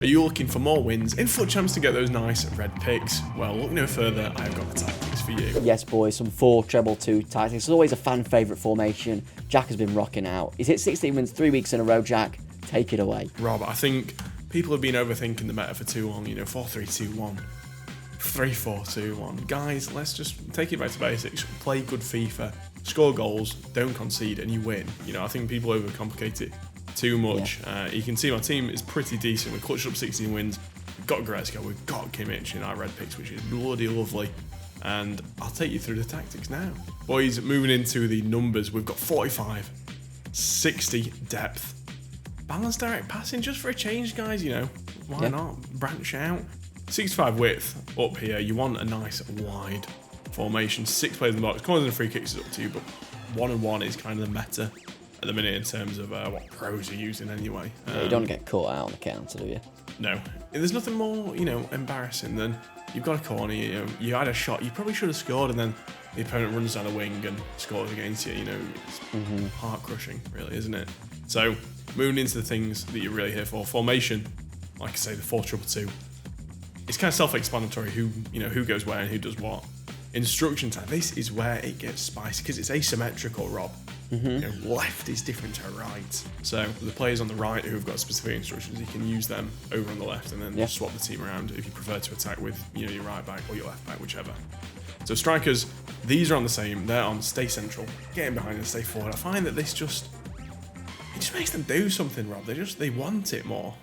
Are you looking for more wins in FUT Champs to get those nice red picks? Well, look no further, I've got the tactics for you. Yes, boys, some 4-2-2 tactics. It's always a fan favourite formation. Jack has been rocking out. He's hit 16 wins 3 weeks in a row, Jack. Take it away. Rob, I think people have been overthinking the meta for too long, 4-3-2-1. 3-4-2-1. Guys, let's just take it back to basics. Play good FIFA, score goals, don't concede, and you win. I think people overcomplicate it too much. Yeah. You can see my team is pretty decent. We've clutched up 16 wins. We've got Goretzka, we've got Kimmich in our red picks, which is bloody lovely. And I'll take you through the tactics now. Boys, moving into the numbers, we've got 45, 60 depth. Balanced direct passing just for a change, guys, Why not? Branch out. 65 width up here. You want a nice wide formation. 6 players in the box. Corners and free kicks is up to you, but 1-on-1 is kind of the meta at the minute in terms of what pros are using anyway. You don't get caught out on the counter, do you? No. There's nothing more, embarrassing than you've got a corner, you had a shot, you probably should have scored, and then the opponent runs down the wing and scores against you. It's heart-crushing, really, isn't it? So, moving into the things that you're really here for. Formation, like I say, the 4-2-2. It's kind of self-explanatory who goes where and who does what. Instruction time, this is where it gets spicy because it's asymmetrical, Rob. Left is different to right. So the players on the right who have got specific instructions, you can use them over on the left and then swap the team around if you prefer to attack with your right back or your left back, whichever. So strikers, these are on the same. They're on stay central, get in behind and stay forward. I find that it just makes them do something, Rob. They want it more.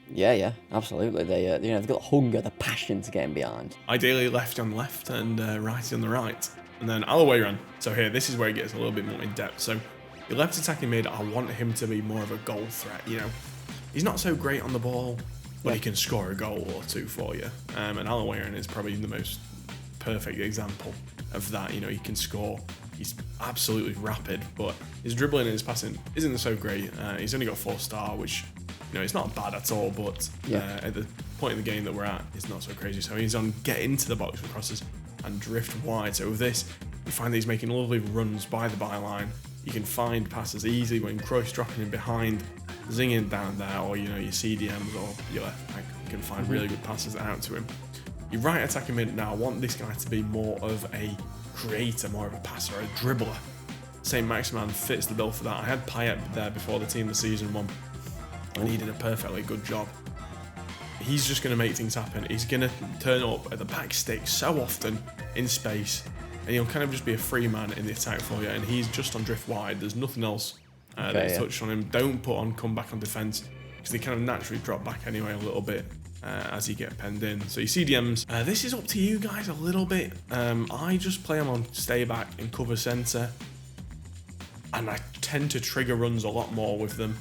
Yeah, absolutely. They've got the hunger, the passion to get in behind. Ideally lefty on the left and righty on the right. And then all the way around. So here, this is where it gets a little bit more in depth. So your left attacking mid, I want him to be more of a goal threat. He's not so great on the ball, but he can score a goal or two for you. And Alan Warren is probably the most perfect example of that. He can score. He's absolutely rapid, but his dribbling and his passing isn't so great. He's only got 4-star, which it's not bad at all, but at the point in the game that we're at, it's not so crazy. So he's on get into the box with crosses and drift wide. So with this, you find that he's making lovely runs by the byline. You can find passes easily when Kroos dropping in behind, zinging down there, or your CDMs or your left back. You can find really good passes out to him. Your right attacking mid now, I want this guy to be more of a creator, more of a passer, a dribbler. Saint Maximin fits the bill for that. I had Payet there before the team of season 1, and he did a perfectly good job. He's just going to make things happen. He's going to turn up at the back stick so often in space, and he'll kind of just be a free man in the attack for you, and he's just on drift wide. There's nothing else that's touched on him. Don't put on comeback on defence, because they kind of naturally drop back anyway a little bit as you get penned in. So your CDMs, this is up to you guys a little bit. I just play them on stay back and cover centre, and I tend to trigger runs a lot more with them.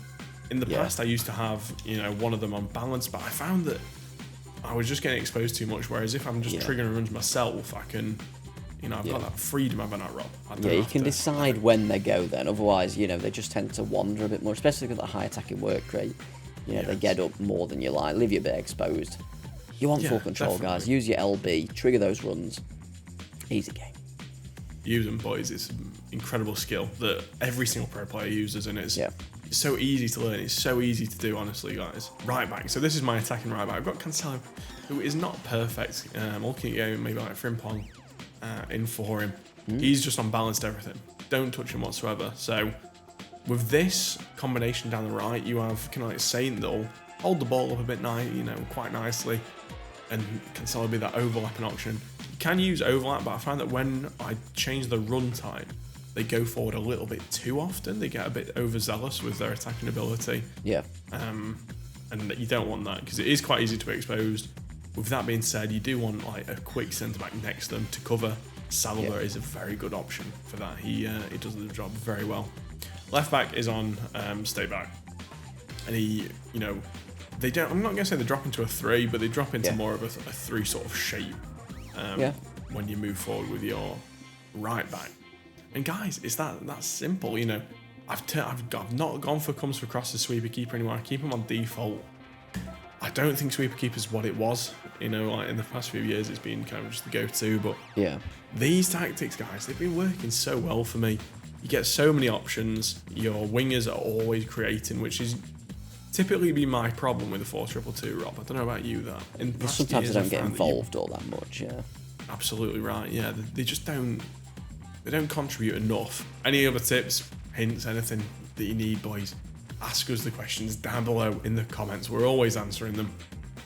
In the past, I used to have, one of them on balance, but I found that I was just getting exposed too much. Whereas if I'm just triggering runs myself, I can, I've got that freedom, haven't I, Rob? You can decide when they go then. Otherwise, they just tend to wander a bit more, especially with that high attacking work rate. They get up more than you like, leave you a bit exposed. You want full control, guys. Use your LB, trigger those runs. Easy game. Use them, boys. It's an incredible skill that every single pro player uses, and it's so easy to learn. It's so easy to do, honestly, guys. Right back. So this is my attacking right back. I've got Cancelo, who is not perfect. I'm looking at going maybe like Frimpong in for him. He's just unbalanced everything. Don't touch him whatsoever. So with this combination down the right, you have kind of like Saint that'll hold the ball up a bit quite nicely, and Cancelo be that overlapping option. You can use overlap, but I find that when I change the run time, they go forward a little bit too often. They get a bit overzealous with their attacking ability. And you don't want that, because it is quite easy to be exposed. With that being said, you do want like a quick centre-back next to them to cover. Saliba is a very good option for that. He does the job very well. Left back is on stay back. And he, they don't, I'm not going to say they drop into a 3, but they drop into more of a 3 sort of shape when you move forward with your right back. And guys, it's that simple. I've not gone for comes for crosses sweeper keeper anymore. I keep him on default. I don't think sweeper keeper is what it was. Like in the past few years, it's been kind of just the go-to. But these tactics, guys, they've been working so well for me. You get so many options. Your wingers are always creating, which is typically been my problem with the 4-2-2, Rob. I don't know about you, that. In past Sometimes years, they I don't get found that involved all that much, yeah. Absolutely right, yeah. They just don't... They don't contribute enough. Any other tips, hints, anything that you need, boys, ask us the questions down below in the comments. We're always answering them.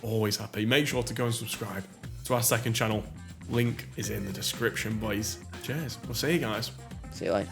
Always happy. Make sure to go and subscribe to our second channel. Link is in the description, boys. Cheers. We'll see you guys. See you later.